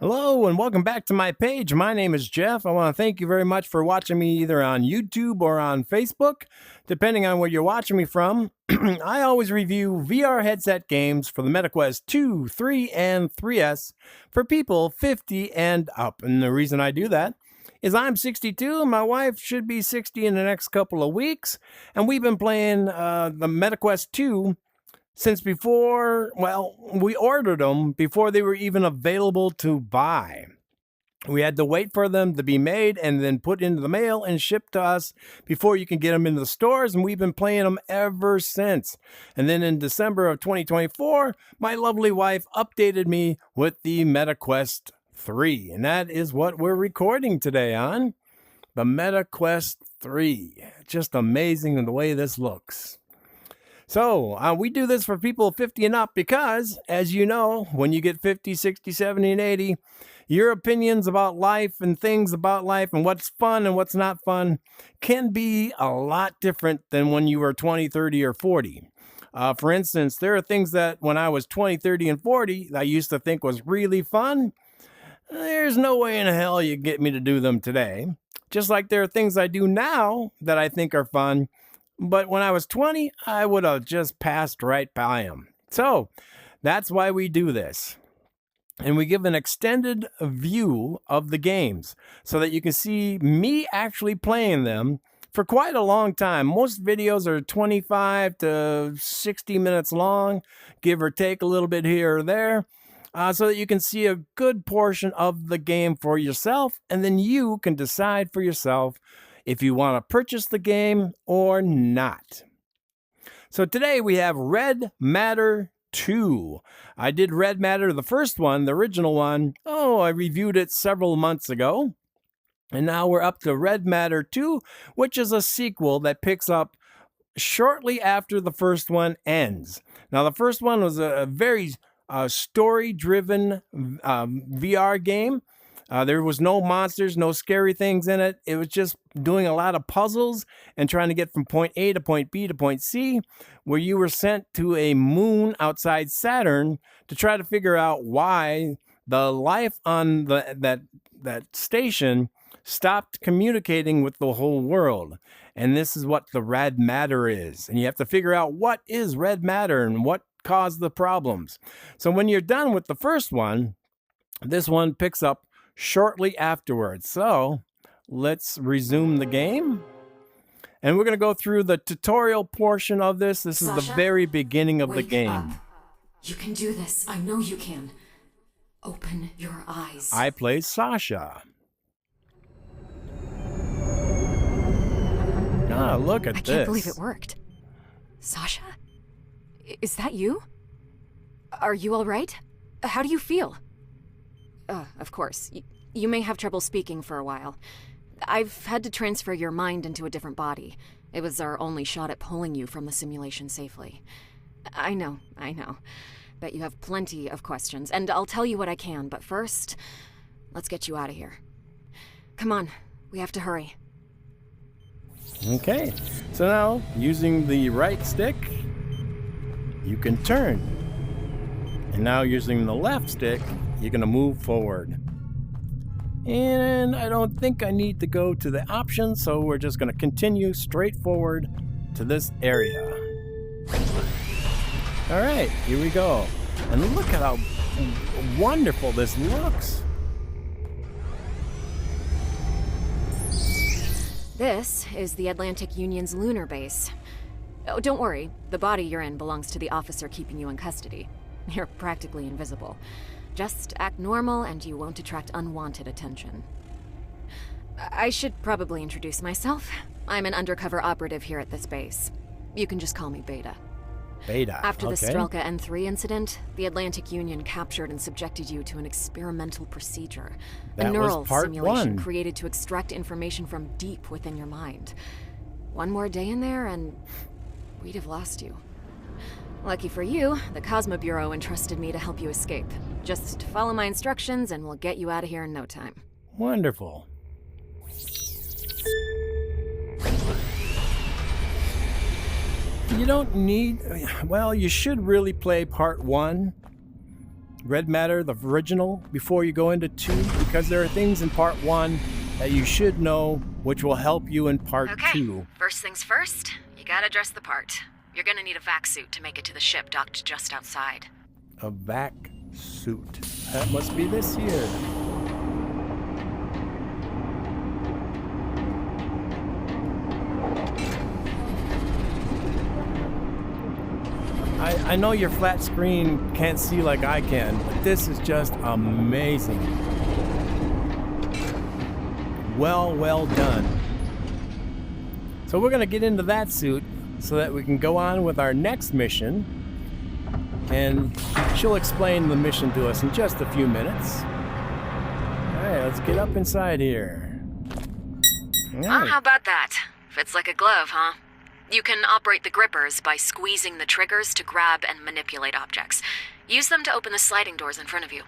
Hello and welcome back to my page. My name is Jeff. I want to thank you very much for watching me either on YouTube or on Facebook, depending on where you're watching me from. I always review VR headset games for the MetaQuest 2, 3, and 3S for people 50 and up. And the reason I do that is I'm 62 and my wife should be 60 in the next couple of weeks. And we've been playing the MetaQuest 2 since before, well, we ordered them before they were even available to buy. We had to wait for them to be made and then put into the mail and shipped to us before you can get them into the stores, and we've been playing them ever since. And then in December of 2024, my lovely wife updated me with the MetaQuest 3, and that is what we're recording today on, the MetaQuest 3. Just amazing in the way this looks. So we do this for people 50 and up because, as you know, when you get 50, 60, 70, and 80, your opinions about life and things about life and what's fun and what's not fun can be a lot different than when you were 20, 30, or 40. For instance, there are things that when I was 20, 30, and 40, I used to think was really fun. There's no way in hell you get me to do them today. Just like there are things I do now that I think are fun, but when I was 20, I would have just passed right by them. So that's why we do this. And we give an extended view of the games so that you can see me actually playing them for quite a long time. Most videos are 25 to 60 minutes long, give or take a little bit here or there, so that you can see a good portion of the game for yourself, and then you can decide for yourself if you want to purchase the game or not. So today we have Red Matter 2. I did Red Matter, the first one, the original one. I reviewed it several months ago. And now we're up to Red Matter 2, which is a sequel that picks up shortly after the first one ends. Now, the first one was a very story-driven VR game. There was no monsters, no scary things in it. It was just doing a lot of puzzles and trying to get from point A to point B to point C, where you were sent to a moon outside Saturn to try to figure out why the life on that station stopped communicating with the whole world. And this is what the red matter is. And you have to figure out what is red matter and what caused the problems. So when you're done with the first one, this one picks up shortly afterwards. So let's resume the game. And we're going to go through the tutorial portion of this. This is the very beginning of the game. Up. You can do this. I know you can. Open your eyes. I play Sasha. Look at this. I can't believe it worked. Sasha? Is that you? Are you all right? How do you feel? Of course. You may have trouble speaking for a while. I've had to transfer your mind into a different body. It was our only shot at pulling you from the simulation safely. I know. Bet you have plenty of questions, and I'll tell you what I can, but first, let's get you out of here. Come on, we have to hurry. Okay, so now, using the right stick, you can turn. And now using the left stick, you're going to move forward. And I don't think I need to go to the options, so we're just going to continue straight forward to this area. All right, here we go. And look at how wonderful this looks. This is the Atlantic Union's lunar base. Oh, don't worry, the body you're in belongs to the officer keeping you in custody. You're practically invisible. Just act normal and you won't attract unwanted attention. I should probably introduce myself. I'm an undercover operative here at this base. You can just call me Beta. Beta, After the okay. Strelka N3 incident, the Atlantic Union captured and subjected you to an experimental procedure. That a neural was part simulation one. created to extract information from deep within your mind. One more day in there and we'd have lost you. Lucky for you, the Cosmo Bureau entrusted me to help you escape. Just follow my instructions and we'll get you out of here in no time. Wonderful. You don't need... Well, you should really play part one Red Matter, the original, before you go into 2, because there are things in part 1 that you should know, which will help you in part 2. First things first, you gotta dress the part. You're gonna need a vac suit to make it to the ship docked just outside. A vac suit. That must be this here. I know your flat screen can't see like I can, but this is just amazing. Well done. So we're going to get into that suit so that we can go on with our next mission. And she'll explain the mission to us in just a few minutes. Alright, let's get up inside here. Alright. How about that? Fits like a glove, huh? You can operate the grippers by squeezing the triggers to grab and manipulate objects. Use them to open the sliding doors in front of you.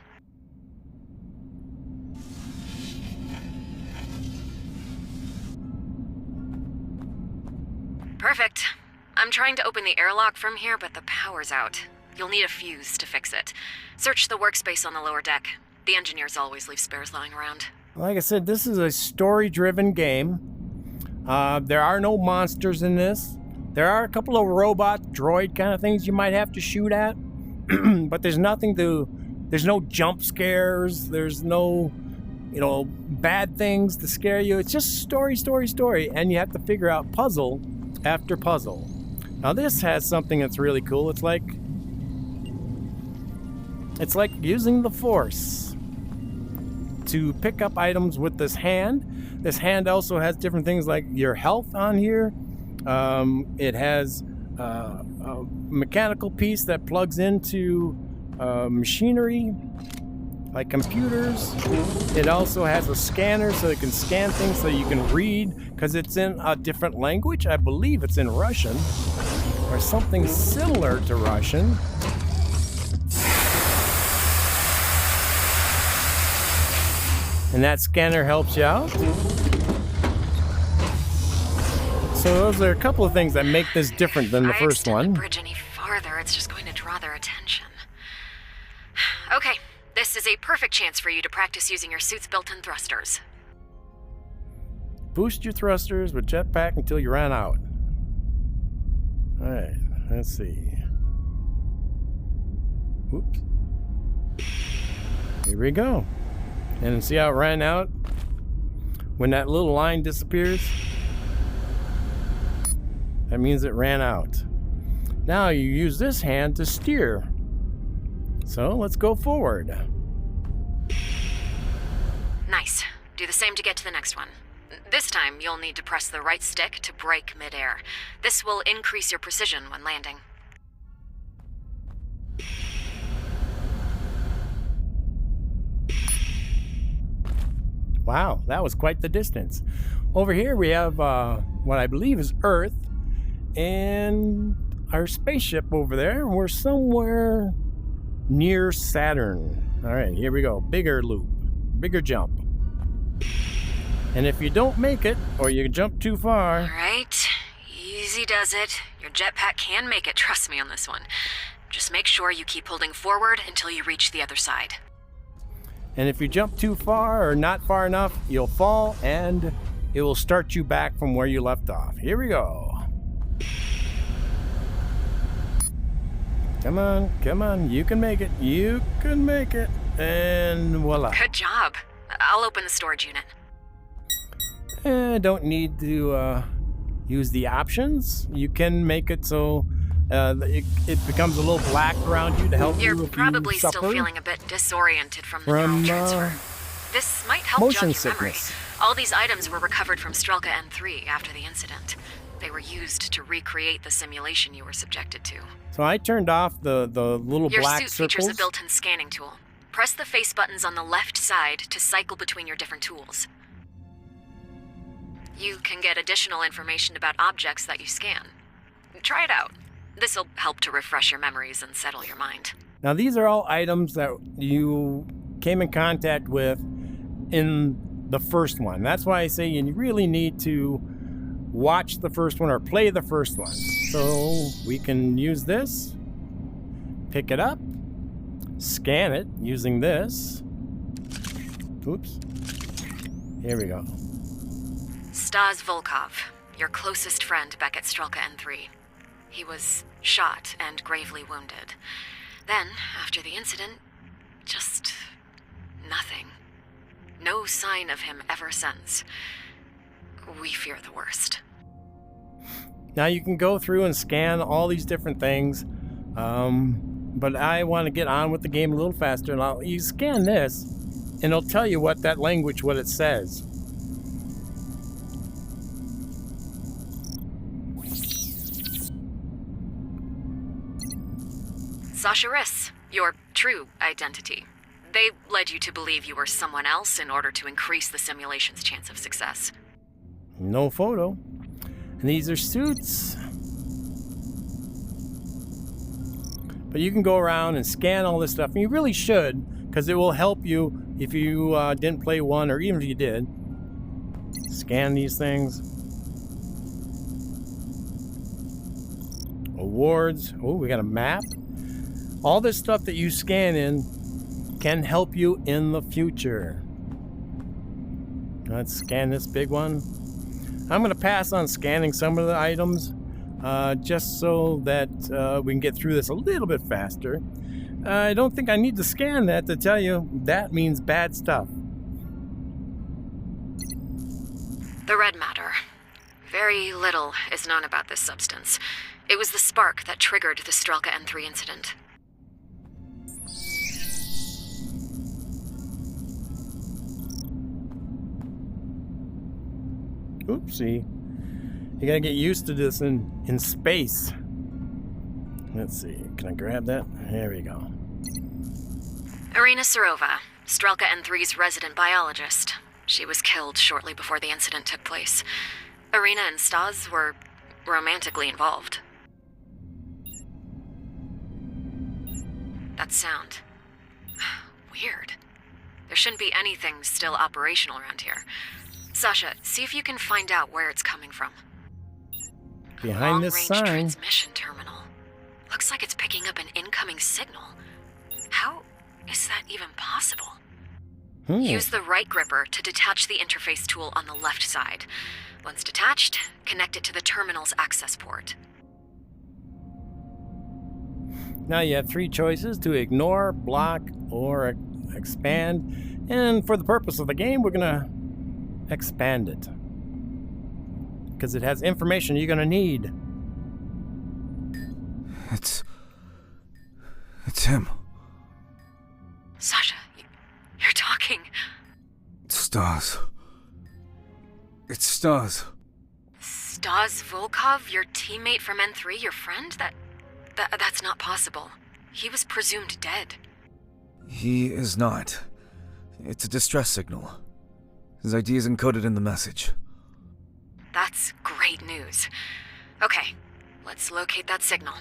Perfect. I'm trying to open the airlock from here, but the power's out. You'll need a fuse to fix it. Search the workspace on the lower deck. The engineers always leave spares lying around. Like I said, this is a story-driven game. There are no monsters in this. There are a couple of robot, droid kind of things you might have to shoot at. But there's no jump scares. There's no, bad things to scare you. It's just story. And you have to figure out puzzle after puzzle. Now this has something that's really cool. It's like using the Force to pick up items with this hand. This hand also has different things like your health on here. It has a mechanical piece that plugs into machinery, like computers. It also has a scanner so it can scan things so you can read, because it's in a different language. I believe it's in Russian or something similar to Russian. And that scanner helps you out. So those are a couple of things that make this different than the first one. If I extend the bridge any farther, it's just going to draw their attention. Okay, this is a perfect chance for you to practice using your suit's built-in thrusters. Boost your thrusters with jetpack until you run out. Alright, let's see. Oops. Here we go. And see how it ran out? When that little line disappears, that means it ran out. Now you use this hand to steer. So let's go forward. Nice. Do the same to get to the next one. This time, you'll need to press the right stick to brake midair. This will increase your precision when landing. Wow, that was quite the distance. Over here we have what I believe is Earth and our spaceship over there. We're somewhere near Saturn. All right, here we go. Bigger loop, bigger jump. And if you don't make it, or you jump too far... All right, easy does it. Your jetpack can make it, trust me on this one. Just make sure you keep holding forward until you reach the other side. And if you jump too far or not far enough, you'll fall and it will start you back from where you left off. Here we go. Come on, you can make it. You can make it. And voila. Good job. I'll open the storage unit. Don't need to use the options. You can make it so it becomes a little black around you to help you if you probably suffer still feeling a bit disoriented from the neural transfer. This might help motion jog your memory. sickness. All these items were recovered from Strelka N3 after the incident. They were used to recreate the simulation you were subjected to. So I turned off the little Your black suit circles. features a built-in scanning tool. Press the face buttons on the left side to cycle between your different tools. You can get additional information about objects that you scan. Try it out. This'll help to refresh your memories and settle your mind. Now these are all items that you came in contact with in the first one. That's why I say you really need to watch the first one or play the first one. So we can use this, pick it up, scan it using this. Oops. Here we go. Stas Volkov, your closest friend back at Strelka N3. He was shot and gravely wounded. Then, after the incident, just nothing. No sign of him ever since. We fear the worst. Now you can go through and scan all these different things, but I want to get on with the game a little faster. And you scan this, and it'll tell you what that language, what it says. Sasha Riss, your true identity. They led you to believe you were someone else in order to increase the simulation's chance of success. No photo. And these are suits. But you can go around and scan all this stuff. And you really should, because it will help you if you didn't play one, or even if you did. Scan these things. Awards. Oh, we got a map. All this stuff that you scan in can help you in the future. Let's scan this big one. I'm going to pass on scanning some of the items just so that we can get through this a little bit faster. I don't think I need to scan that to tell you that means bad stuff. The red matter. Very little is known about this substance. It was the spark that triggered the Strelka N3 incident. Oopsie. You gotta get used to this in space. Let's see. Can I grab that? There we go. Irina Serova, Strelka N3's resident biologist. She was killed shortly before the incident took place. Irina and Stas were romantically involved. That sound. Weird. There shouldn't be anything still operational around here. Sasha, see if you can find out where it's coming from. Behind this Long-range sign. transmission terminal. Looks like it's picking up an incoming signal. How is that even possible? Use the right gripper to detach the interface tool on the left side. Once detached, connect it to the terminal's access port. Now you have three choices: to ignore, block, or expand. And for the purpose of the game, we're gonna expand it, because it has information you're gonna need. It's him. Sasha, you're talking. Stas. It's Stas. Stas Volkov, your teammate from N3, your friend? That's not possible. He was presumed dead. He is not. It's a distress signal. His ID is encoded in the message. That's great news. Okay, let's locate that signal.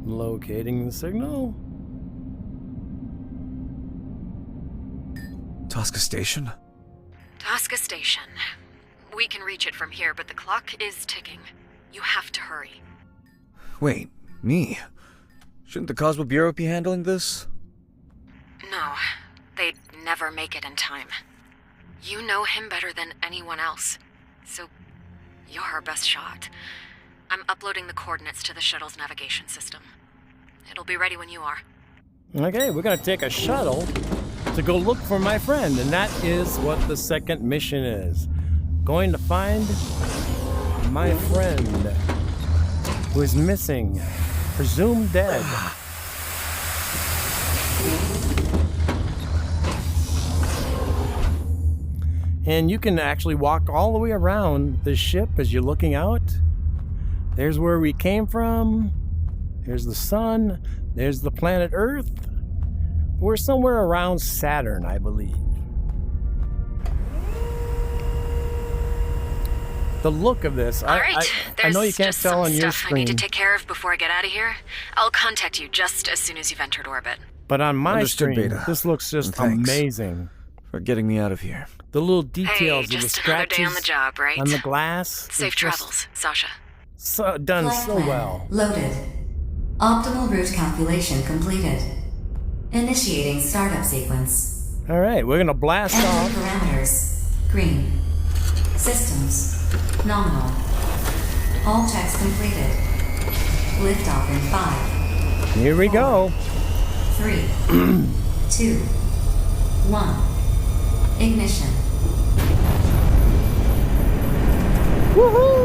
Locating the signal. Tosca Station? Tosca Station. We can reach it from here, but the clock is ticking. You have to hurry. Wait, me? Shouldn't the Cosmo Bureau be handling this? No, they'd never make it in time. You know him better than anyone else, so you're our best shot. I'm uploading the coordinates to the shuttle's navigation system. It'll be ready when you are. Okay, we're gonna take a shuttle to go look for my friend, and that is what the second mission is. Going to find my friend who is missing, presumed dead. And you can actually walk all the way around the ship as you're looking out. There's where we came from. There's the sun. There's the planet Earth. We're somewhere around Saturn, I believe. The look of this, All right, I know you there's can't just tell some on your stuff I need to screen, take care of before I get out of here. I'll contact you just as soon as you've entered orbit. but on my Understood, screen, Beta. this looks just Thanks. amazing. For getting me out of here. The little details Hey, of the just another day scratches on the job, right? on the glass. Safe It's just travels, Sasha. done Flight so plan well. Loaded. Optimal route calculation completed. Initiating startup sequence. All right, we're gonna blast Engine off. parameters. Green. Systems. Nominal. All checks completed. Liftoff in 5, Here we go. 3, 2, 1. Ignition. Woohoo!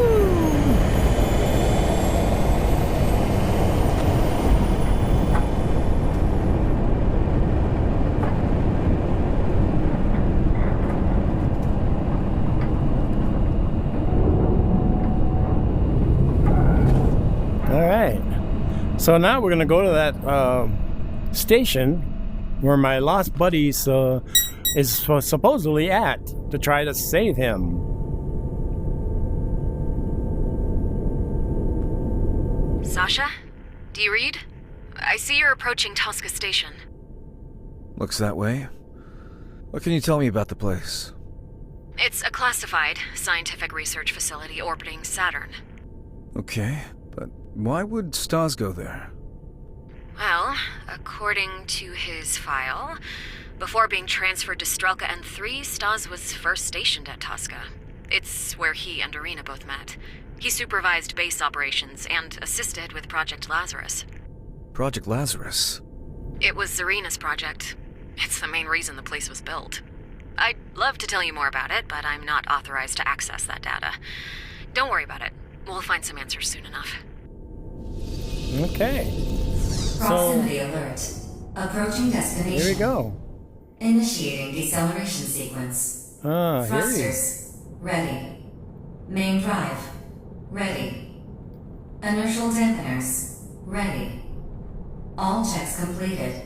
All right. So now we're gonna go to that station where my lost buddy is supposedly at to try to save him. Sasha? Do you read? I see you're approaching Tosca Station. Looks that way. What can you tell me about the place? It's a classified scientific research facility orbiting Saturn. Okay, but why would Stas go there? Well, according to his file, before being transferred to Strelka N3, Stas was first stationed at Tosca. It's where he and Irina both met. He supervised base operations and assisted with Project Lazarus. Project Lazarus? It was Zarina's project. It's the main reason the place was built. I'd love to tell you more about it, but I'm not authorized to access that data. Don't worry about it. We'll find some answers soon enough. Okay. Proximity alert. Approaching destination. Here we go. Initiating deceleration sequence. Ah, here he is. Thrusters. Ready. Main drive. Ready. Inertial dampeners. Ready. All checks completed.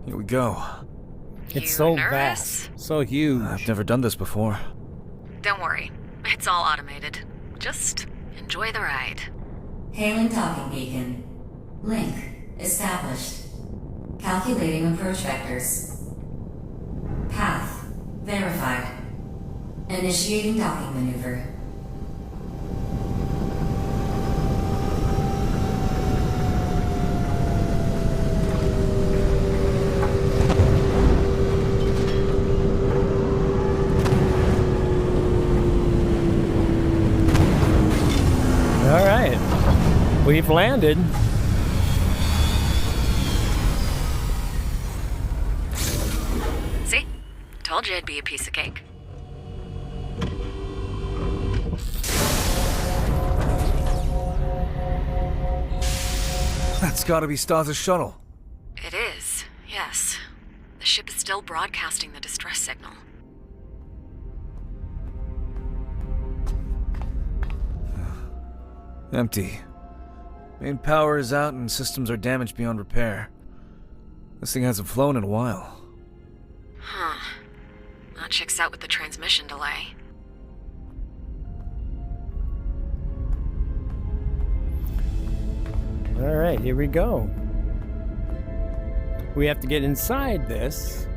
Here we go. It's You so nervous? vast, so huge. I've never done this before. Don't worry. It's all automated. Just enjoy the ride. Hailing docking beacon. Link established. Calculating approach vectors. Path verified. Initiating docking maneuver. All right. We've landed. See? Told you it'd be a piece of cake. That's gotta be Stas' shuttle. It is, yes. The ship is still broadcasting the distress signal. Empty. Main power is out and systems are damaged beyond repair. This thing hasn't flown in a while. Huh. That checks out with the transmission delay. All right, here we go. We have to get inside this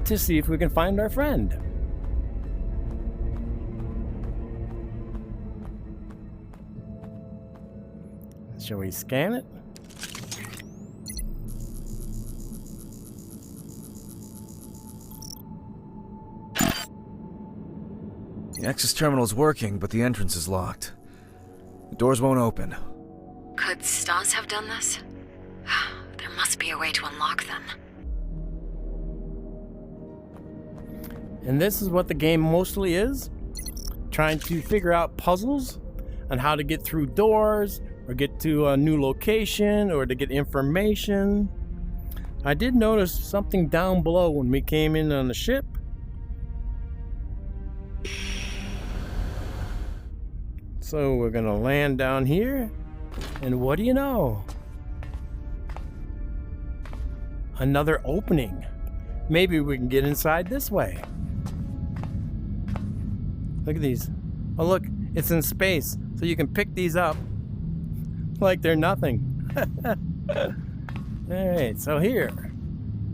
to see if we can find our friend. Shall we scan it? The access terminal is working, but the entrance is locked. The doors won't open. Could Stas have done this? There must be a way to unlock them. And this is what the game mostly is. Trying to figure out puzzles on how to get through doors or get to a new location or to get information. I did notice something down below when we came in on the ship. So we're gonna land down here, and what do you know? Another opening. Maybe we can get inside this way. Look at these. Oh look, it's in space, so you can pick these up like they're nothing. Alright, so here.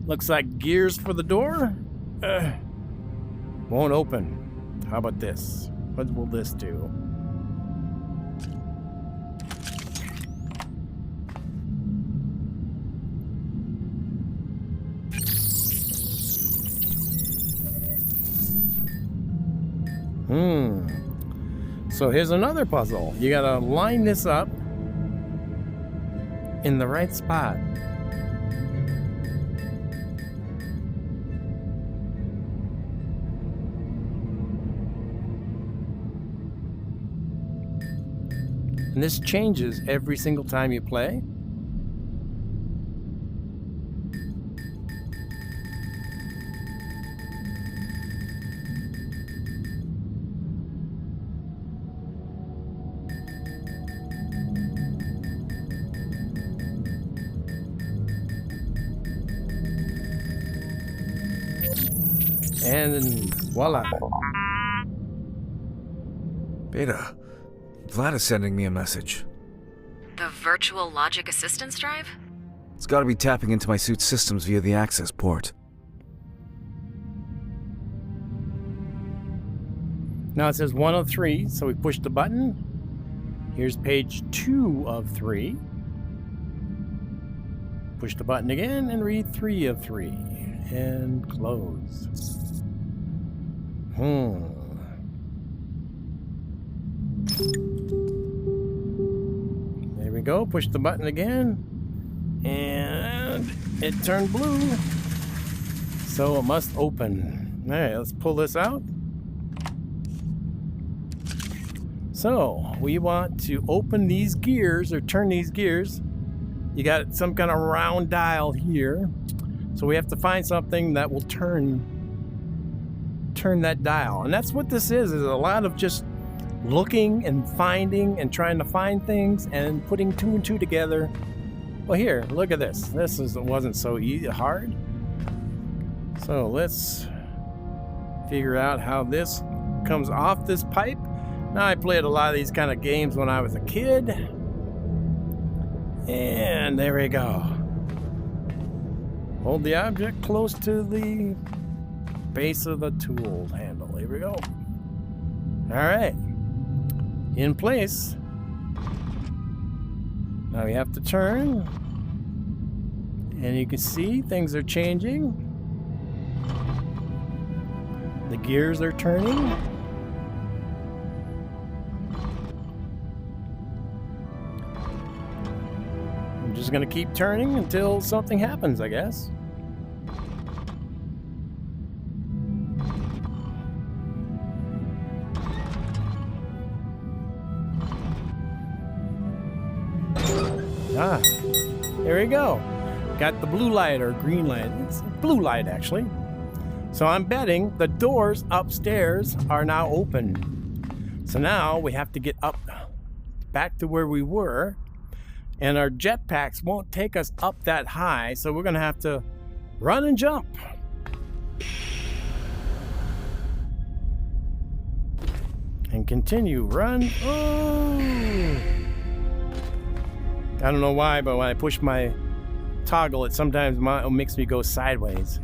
Looks like gears for the door. Won't open. How about this? What will this do? So here's another puzzle. You gotta line this up in the right spot. And this changes every single time you play. And voila. Beta, Vlad is sending me a message. The virtual logic assistance drive? It's gotta be tapping into my suit's systems via the access port. Now it says 1 of 3, so we push the button. Here's page 2 of 3. Push the button again and read 3 of 3. And close. There we go. Push the button again. And it turned blue. So it must open. Alright, let's pull this out. So we want to open these gears or turn these gears. You got some kind of round dial here. So we have to find something that will turn that dial. And that's what this is a lot of just looking and finding and trying to find things and putting 2 and 2 together. Well, here, look at this. This wasn't so hard. So let's figure out how this comes off this pipe. Now, I played a lot of these kind of games when I was a kid. And there we go. Hold the object close to the base of the tool handle. Here we go. All right. In place. Now we have to turn. And you can see things are changing. The gears are turning. I'm just going to keep turning until something happens, I guess. There we go. Got the blue light or green light. It's blue light, actually. So I'm betting the doors upstairs are now open. So now we have to get up back to where we were. And our jetpacks won't take us up that high. So we're going to have to run and jump. And continue. Run. Oh! I don't know why, but when I push my toggle, it sometimes makes me go sideways.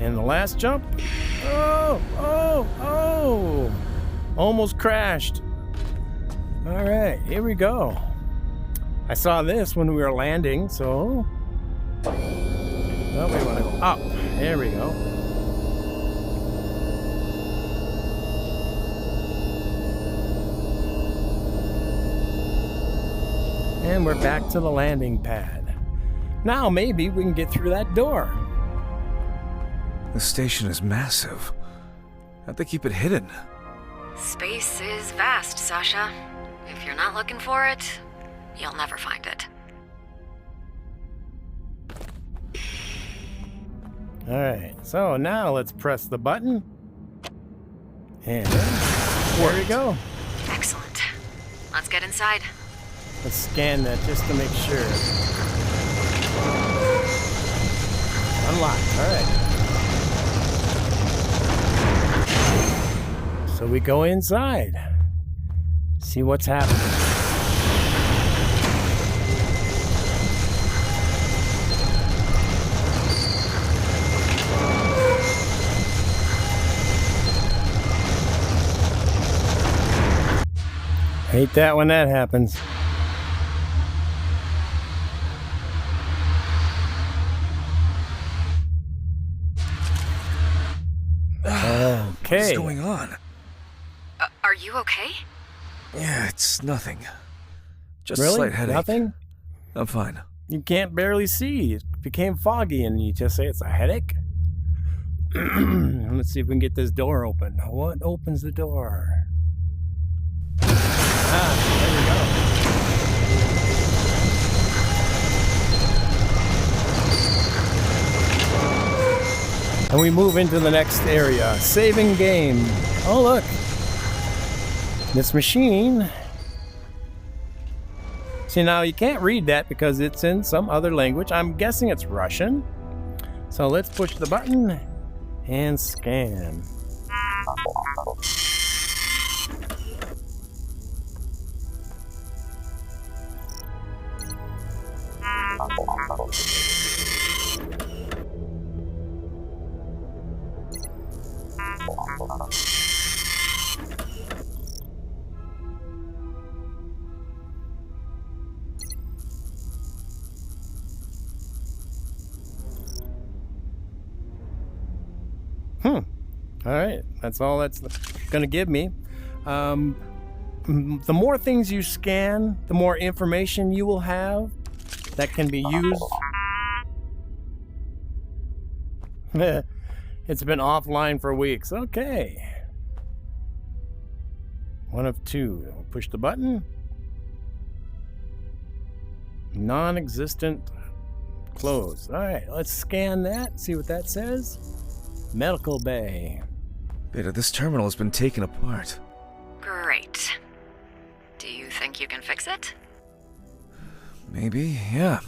And the last jump. Oh! Almost crashed. All right, here we go. I saw this when we were landing, so... Oh, we want to go up. There we go. And we're back to the landing pad. Now maybe we can get through that door. The station is massive. How'd they keep it hidden? Space is vast, Sasha. If you're not looking for it, you'll never find it. Alright, so now let's press the button. And there we go. Excellent. Let's get inside. Let's scan that just to make sure. Unlocked, alright. So we go inside. See what's happening. Hate that when that happens. Okay. What's going on? Are you okay? Yeah, it's nothing. Just a Really? slight headache. Nothing? I'm fine. You can't barely see. It became foggy and you just say it's a headache? Let's see if we can get this door open. What opens the door? There we go. And we move into the next area. Saving game. Oh, look. This machine. See, now you can't read that because it's in some other language. I'm guessing it's Russian. So let's push the button and scan. All right, that's all that's going to give me. The more things you scan, the more information you will have that can be used. It's been offline for weeks. Okay. One of two. Push the button. Non-existent. Close. All right, let's scan that, see what that says. Medical bay. Beta, this terminal has been taken apart. Great. Do you think you can fix it? Maybe, yeah.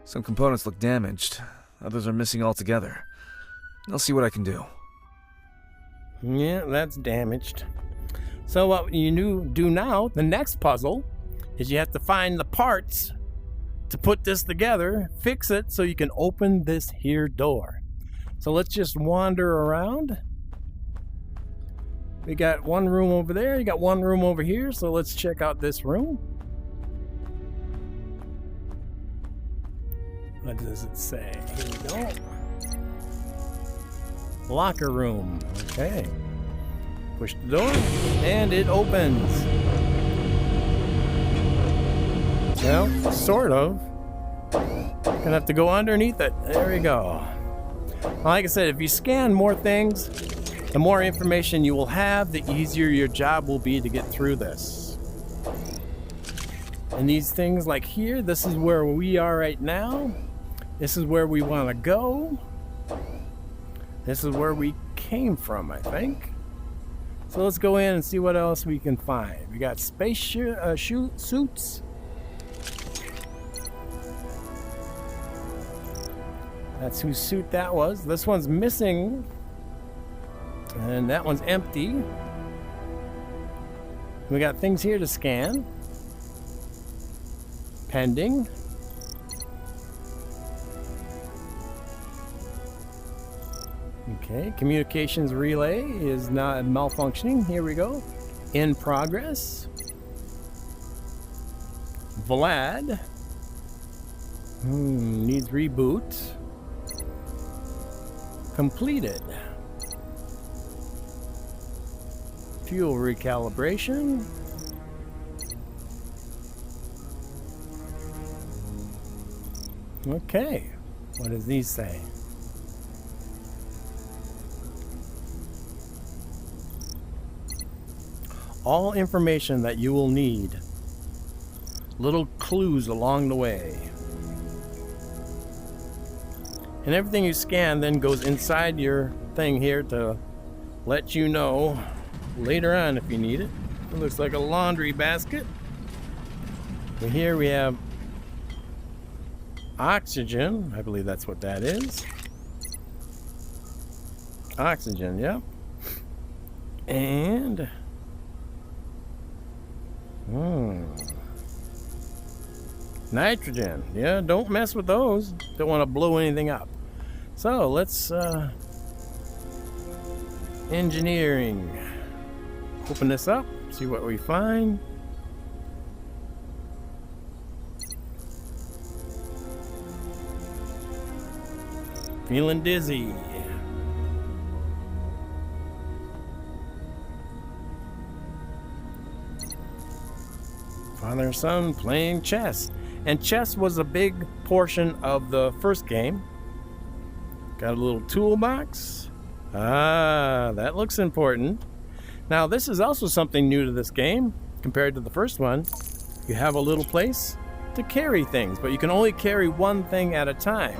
Some components look damaged. Others are missing altogether. I'll see what I can do. Yeah, that's damaged. So what you do now, the next puzzle, is you have to find the parts to put this together, fix it so you can open this here door. So let's just wander around. We got one room over there, you got one room over here, so let's check out this room. What does it say? Here we go. Locker room. Okay. Push the door, and it opens. Well, sort of. Gonna have to go underneath it. There we go. Like I said, if you scan more things, the more information you will have, the easier your job will be to get through this. And these things like here, this is where we are right now. This is where we want to go. This is where we came from, I think. So let's go in and see what else we can find. We got space suits. That's whose suit that was. This one's missing. And that one's empty. We got things here to scan. Pending. Okay, communications relay is not malfunctioning. Here we go. In progress. Vlad. Needs reboot. Completed. Fuel recalibration. Okay, what does these say? All information that you will need. Little clues along the way. And everything you scan then goes inside your thing here to let you know later on if you need it. It looks like a laundry basket. And here we have oxygen. I believe that's what that is. Oxygen, yep. And nitrogen. Yeah, don't mess with those. Don't want to blow anything up. So let's engineering. Open this up. See what we find. Feeling dizzy. Father and son playing chess. And chess was a big portion of the first game. Got a little toolbox. Ah, that looks important. Now, this is also something new to this game compared to the first one. You have a little place to carry things, but you can only carry one thing at a time.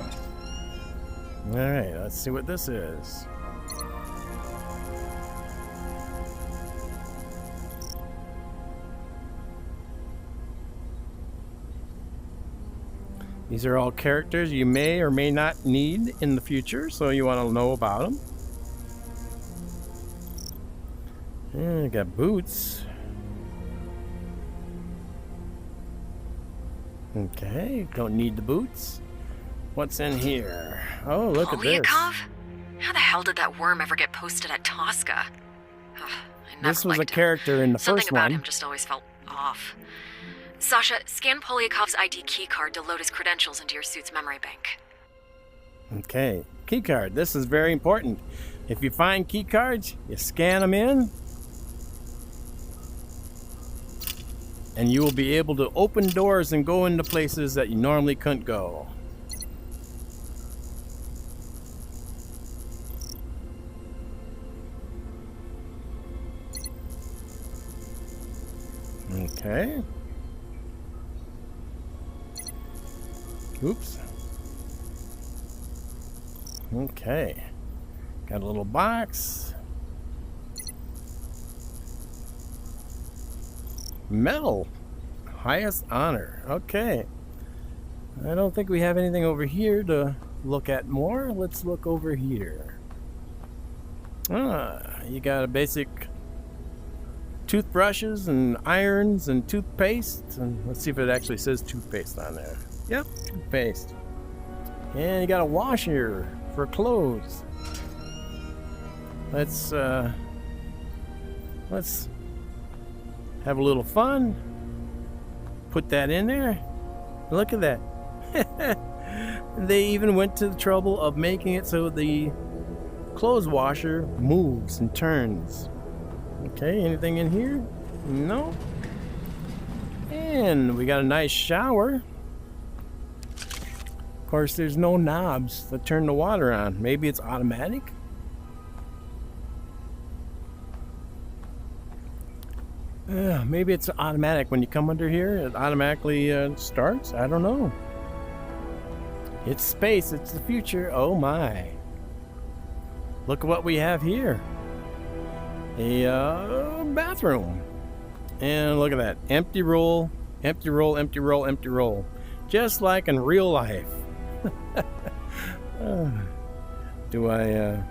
All right, let's see what this is. These are all characters you may or may not need in the future, so you want to know about them. And got boots. Okay, don't need the boots. What's in here? Oh, look at this. Polyakov? How the hell did that worm ever get posted at Tosca? Ugh, I never This was a liked him. character in the Something first about one. him just always felt off. Sasha, scan Polyakov's ID keycard to load his credentials into your suit's memory bank. Okay, keycard. This is very important. If you find keycards, you scan them in, and you will be able to open doors and go into places that you normally couldn't go. Okay. Oops. Okay. Got a little box. Medal. Highest honor. Okay. I don't think we have anything over here to look at more. Let's look over here. Ah, you got a basic toothbrushes and irons and toothpaste. And let's see if it actually says toothpaste on there. Yep, toothpaste. And you got a washer for clothes. Let's have a little fun. Put that in there. Look at that. They even went to the trouble of making it so the clothes washer moves and turns. Okay, anything in here? No. And we got a nice shower. Of course, there's no knobs that turn the water on. Maybe it's automatic? Maybe it's automatic. When you come under here, it automatically starts. I don't know. It's space. It's the future. Oh my. Look at what we have here. A bathroom. And look at that. Empty roll, empty roll, empty roll, empty roll. Just like in real life. Do I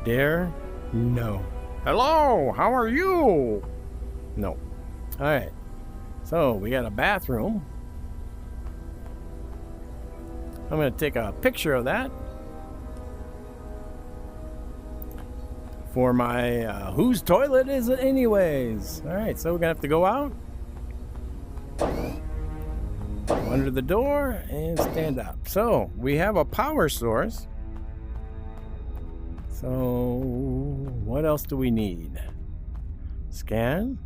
dare? No. Hello, how are you? No. All right. So we got a bathroom. I'm going to take a picture of that for my whose toilet is it anyways? All right, so we're going to have to go out, go under the door, and stand up. So we have a power source. So what else do we need? Scan.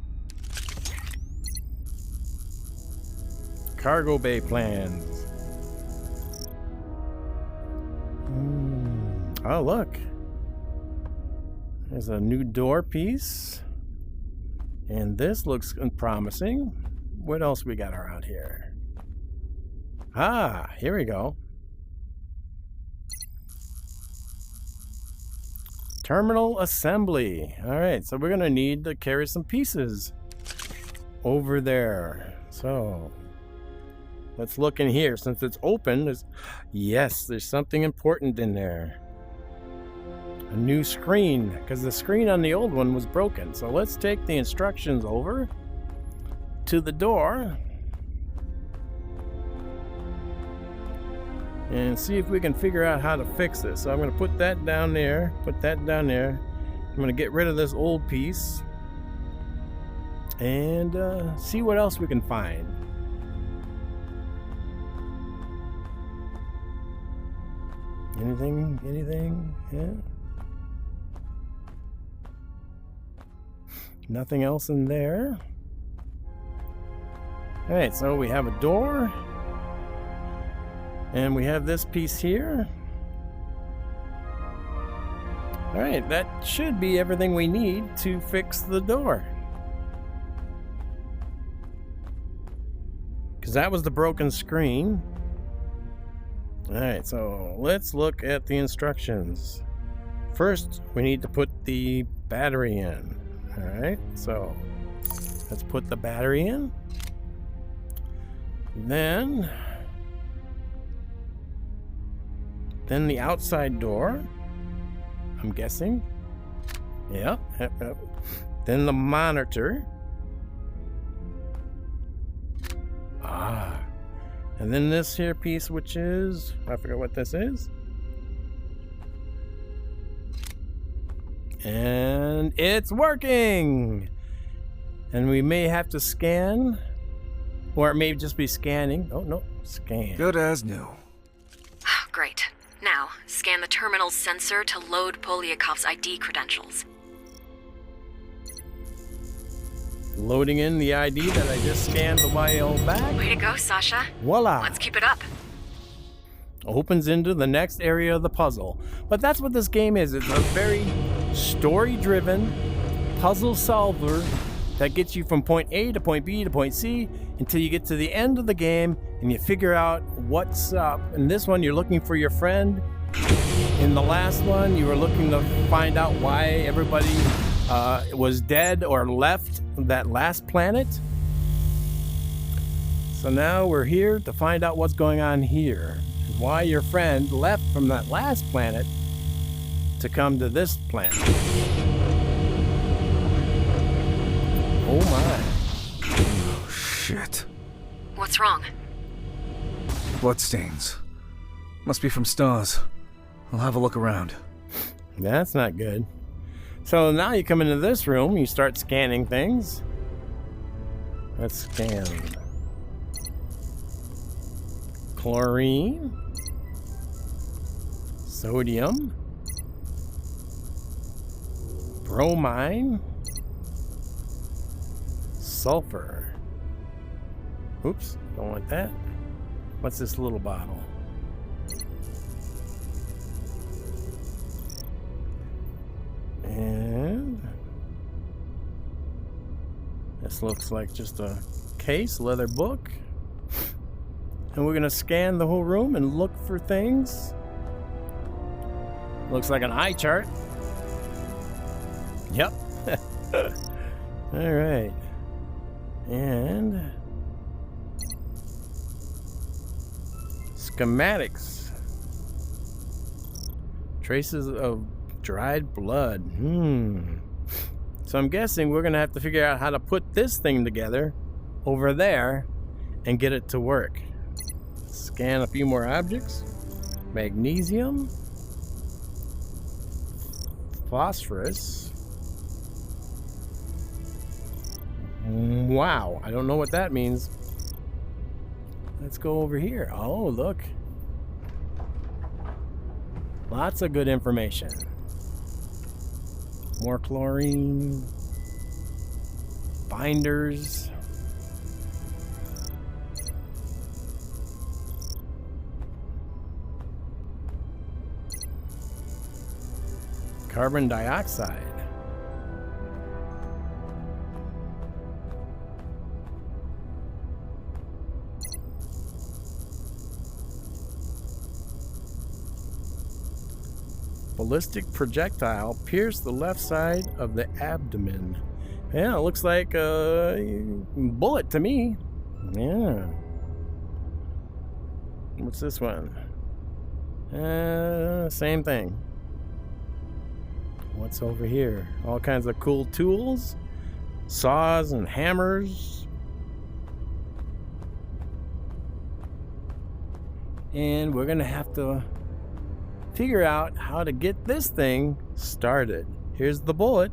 Cargo bay plans. Oh, look. There's a new door piece. And this looks promising. What else we got around here? Ah, here we go. Terminal assembly. All right, so we're going to need to carry some pieces over there. So let's look in here. Since it's open, yes, there's something important in there. A new screen, because the screen on the old one was broken. So let's take the instructions over to the door and see if we can figure out how to fix this. So I'm going to put that down there, put that down there. I'm going to get rid of this old piece. and see what else we can find. Anything? Yeah. Nothing else in there. Alright, so we have a door. And we have this piece here. Alright, that should be everything we need to fix the door. Because that was the broken screen. Alright, so let's look at the instructions. First, we need to put the battery in. Alright, so let's put the battery in. Then the outside door, I'm guessing. Yep. Then the monitor. And then this here piece, which is, I forget what this is. And it's working! And we may have to scan, or it may just be scanning. Oh, no, scan. Good as new. Great. Now, scan the terminal's sensor to load Polyakov's ID credentials. Loading in the ID that I just scanned a while back. Way to go, Sasha. Voila! Let's keep it up. Opens into the next area of the puzzle. But that's what this game is. It's a very story-driven puzzle solver that gets you from point A to point B to point C until you get to the end of the game and you figure out what's up. In this one, you're looking for your friend. In the last one, you were looking to find out why everybody was dead or left that last planet. So now we're here to find out what's going on here. Why your friend left from that last planet to come to this planet. Oh my. Oh, shit. What's wrong? Bloodstains. Must be from stars. I'll have a look around. That's not good. So now you come into this room, you start scanning things. Let's scan. Chlorine. Sodium. Bromine. Sulfur. Oops, don't want that. What's this little bottle? And this looks like just a case, leather book. And we're gonna scan the whole room and look for things. Looks like an eye chart. Yep. All right. And schematics. Traces of dried blood. So I'm guessing we're gonna have to figure out how to put this thing together over there and get it to work. Scan a few more objects. Magnesium. Phosphorus. Wow, I don't know what that means. Let's go over here. Oh, look. Lots of good information. More chlorine. Binders. Carbon dioxide. Ballistic projectile pierced the left side of the abdomen. Yeah, it looks like a bullet to me. Yeah. What's this one? Same thing. What's over here? All kinds of cool tools. Saws and hammers. And we're gonna have to figure out how to get this thing started. Here's the bullet.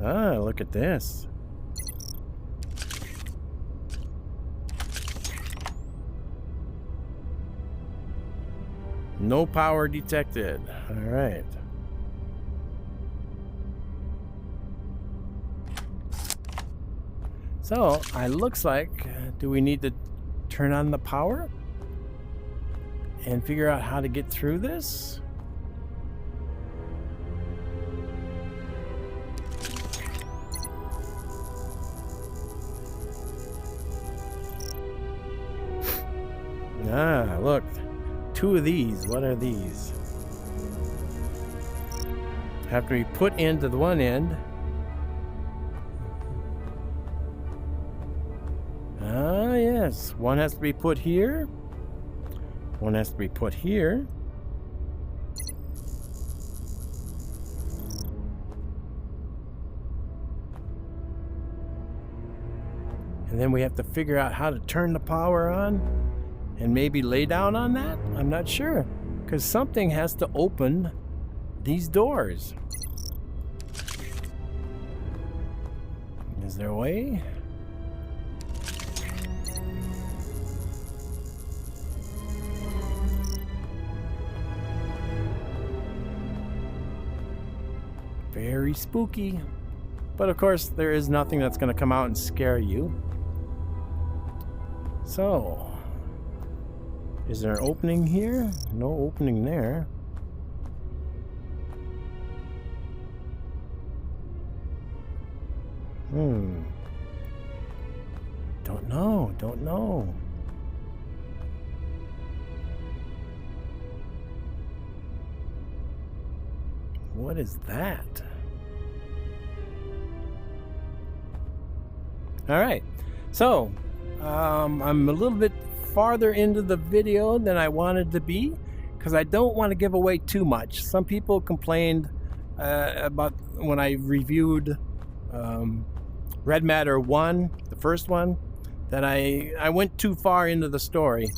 Ah, look at this. No power detected. All right. So, it looks like, do we need to turn on the power and figure out how to get through this? Ah, look. 2 of these. What are these? Have to be put into the one end. Ah, yes. One has to be put here. One has to be put here. And then we have to figure out how to turn the power on and maybe lay down on that. I'm not sure, because something has to open these doors. Is there a way? Very spooky. But of course, there is nothing that's going to come out and scare you. So, is there an opening here? No opening there. Don't know. What is that? All right. So, I'm a little bit farther into the video than I wanted to be because I don't want to give away too much. Some people complained about when I reviewed Red Matter 1, the first one, that I went too far into the story,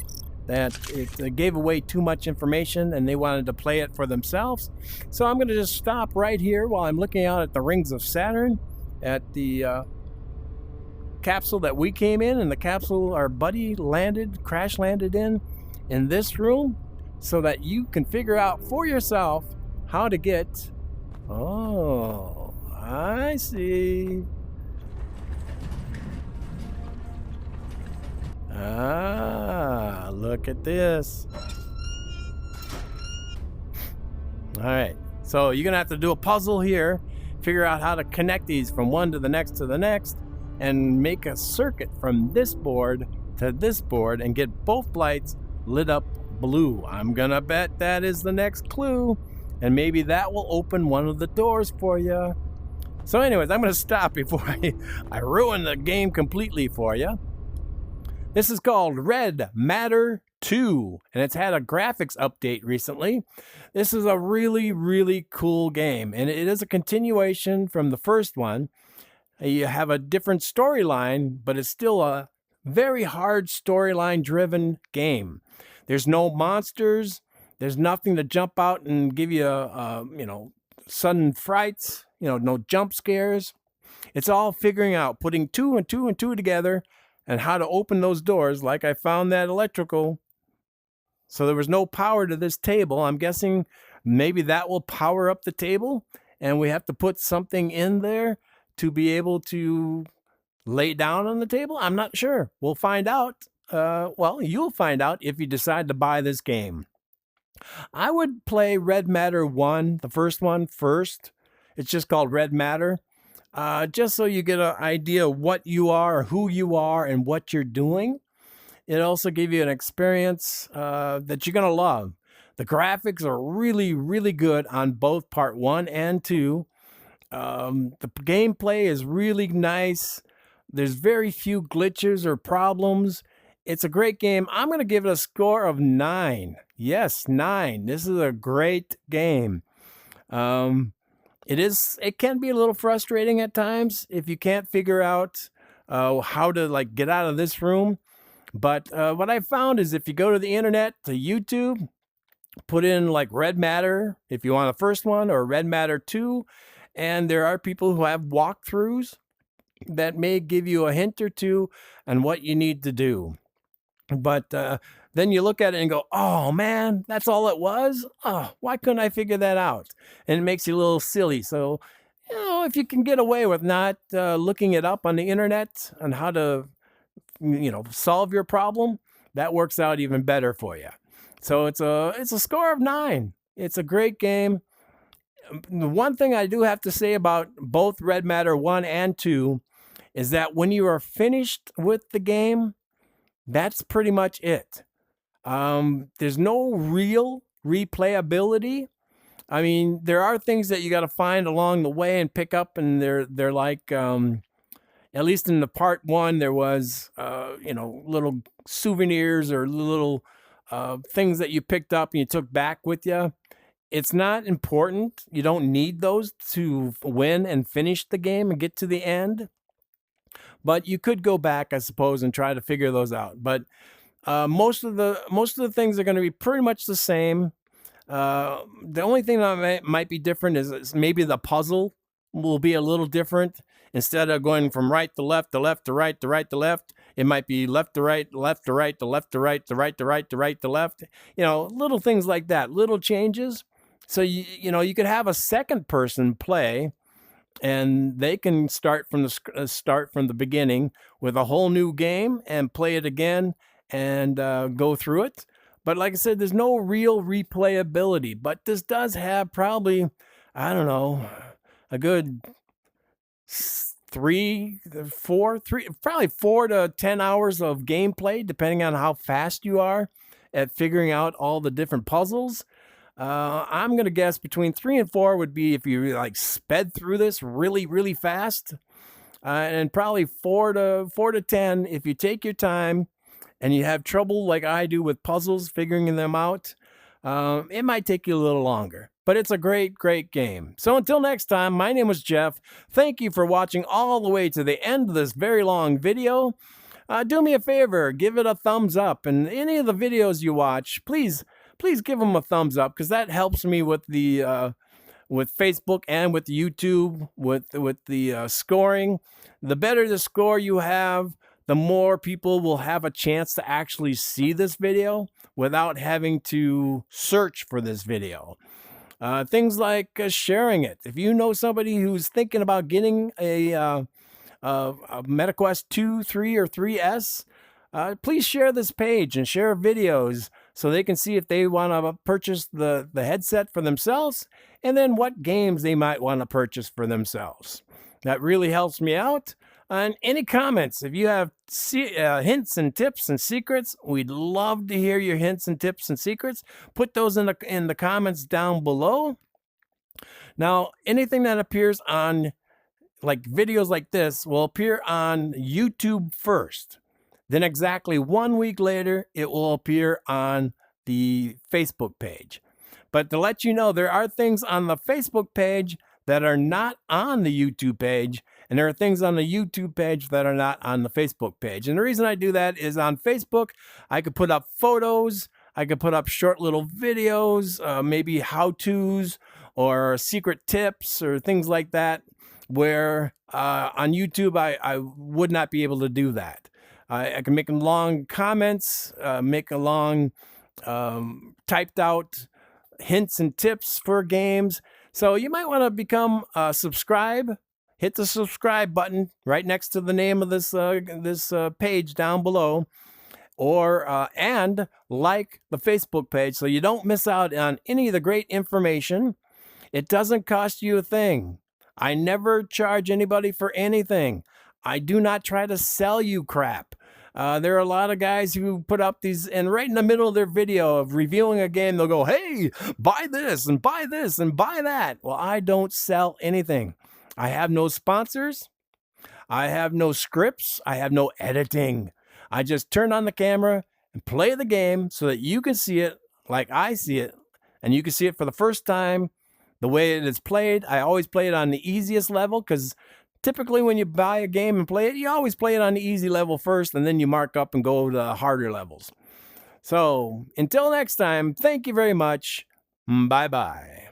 that it gave away too much information and they wanted to play it for themselves. So I'm going to just stop right here while I'm looking out at the rings of Saturn, at the capsule that we came in, and the capsule our buddy crash landed in this room, so that you can figure out for yourself how to get... Oh, I see. Ah, look at this. All right, so you're gonna have to do a puzzle here, figure out how to connect these from one to the next to the next, and make a circuit from this board to this board and get both lights lit up blue. I'm gonna bet that is the next clue, and maybe that will open one of the doors for you. So anyways, I'm gonna stop before I ruin the game completely for you. This is called Red Matter 2, and it's had a graphics update recently. This is a really, really cool game, and it is a continuation from the first one. You have a different storyline, but it's still a very hard storyline driven game. There's no monsters. There's nothing to jump out and give you, sudden frights, no jump scares. It's all figuring out, putting 2 and 2 and 2 together, and how to open those doors, like I found that electrical. So there was no power to this table. I'm guessing maybe that will power up the table, and we have to put something in there to be able to lay down on the table. I'm not sure. We'll find out. Well, you'll find out if you decide to buy this game. I would play Red Matter 1, the first one, first. It's just called Red Matter. Just so you get an idea of what you are, who you are, and what you're doing. It also gives you an experience that you're going to love. The graphics are really, really good on both part 1 and 2. The gameplay is really nice. There's very few glitches or problems. It's a great game. I'm going to give it a score of 9. Yes, 9. This is a great game. It can be a little frustrating at times if you can't figure out how to get out of this room. But what I found is if you go to the internet, to YouTube, put in Red Matter, if you want the first one, or Red Matter 2, And there are people who have walkthroughs that may give you a hint or two on what you need to do. But then you look at it and go, oh man, that's all it was? Oh, why couldn't I figure that out? And it makes you a little silly. So, if you can get away with not looking it up on the internet on how to, solve your problem, that works out even better for you. So it's a score of 9. It's a great game. The one thing I do have to say about both Red Matter 1 and 2 is that when you are finished with the game, that's pretty much it. There's no real replayability. I mean, there are things that you got to find along the way and pick up, and they're like, at least in the part 1, there was, little souvenirs or little things that you picked up and you took back with you. It's not important. You don't need those to win and finish the game and get to the end. But you could go back, I suppose, and try to figure those out. But most of the things are going to be pretty much the same. The only thing that might be different is maybe the puzzle will be a little different. Instead of going from right to left to left to right to right to left, it might be left to right, left to right to left to right to right to right to right to left. Little things like that, little changes. So you could have a second person play, and they can start from the beginning with a whole new game and play it again and go through it. But like I said, there's no real replayability. But this does have probably, I don't know, a good probably 4 to 10 hours of gameplay, depending on how fast you are at figuring out all the different puzzles. I'm going to guess between 3 and 4 would be if you like sped through this really, really fast. And probably 4 to 10 if you take your time and you have trouble like I do with puzzles, figuring them out. It might take you a little longer, but it's a great, great game. So until next time, my name was Jeff. Thank you for watching all the way to the end of this very long video. Do me a favor, give it a thumbs up. And any of the videos you watch, please give them a thumbs up, because that helps me with the with Facebook and with YouTube with the scoring. The better the score you have, the more people will have a chance to actually see this video without having to search for this video. Things like sharing it. If you know somebody who's thinking about getting a MetaQuest 2, 3, or 3S, please share this page and share videos so they can see if they want to purchase the headset for themselves, and then what games they might want to purchase for themselves. That really helps me out. And any comments, if you have hints and tips and secrets, we'd love to hear your hints and tips and secrets. Put those in the comments down below. Now, anything that appears on like videos like this will appear on YouTube first. Then exactly 1 week later, it will appear on the Facebook page. But to let you know, there are things on the Facebook page that are not on the YouTube page, and there are things on the YouTube page that are not on the Facebook page. And the reason I do that is on Facebook, I could put up photos, I could put up short little videos, maybe how-tos or secret tips or things like that, where on YouTube, I would not be able to do that. I can make long comments, make a long typed out hints and tips for games. So you might want to become subscribe. Hit the subscribe button right next to the name of this page down below, or and like the Facebook page so you don't miss out on any of the great information. It doesn't cost you a thing. I never charge anybody for anything. I do not try to sell you crap. There are a lot of guys who put up these, and right in the middle of their video of reviewing a game, they'll go, hey, buy this and buy this and buy that. Well, I don't sell anything. I have no sponsors. I have no scripts. I have no editing. I just turn on the camera and play the game so that you can see it like I see it, and you can see it for the first time the way it is played. I always play it on the easiest level, because typically when you buy a game and play it, you always play it on the easy level first, and then you mark up and go to harder levels. So until next time, thank you very much. Bye-bye.